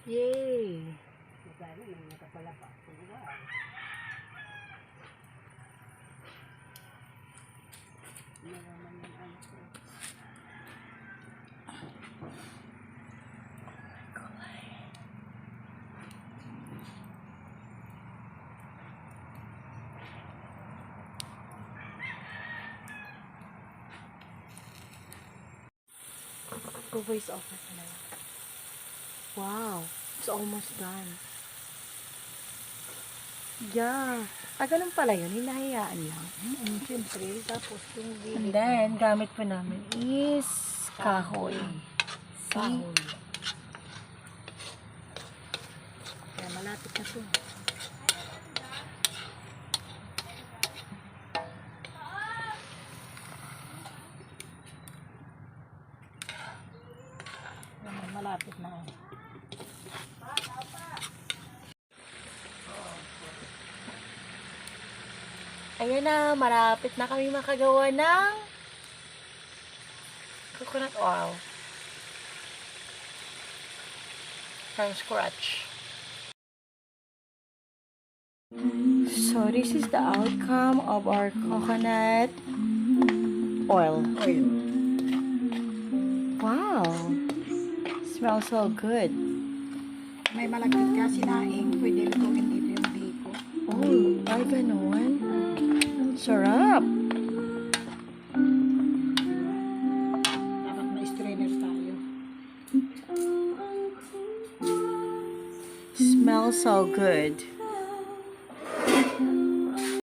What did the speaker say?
Yay! Voice over ka na lang. Wow, it's almost done. Yeah. Ganun pala yun. Hinahayaan lang. Siyempre, tapos yung And then, gamit po namin is kahoy. kahoy. Kaya malapit na to. Malapit na. Ayan na, malapit na kami makagawa ng coconut oil. From scratch. So, this is the outcome of our coconut oil. Wow! Smells so good. May malagkit ka sinaing, pwede lutuin dito yung biko. Oh, ay ganun. Sarap! Dapat may strainer tayo. Smells so good.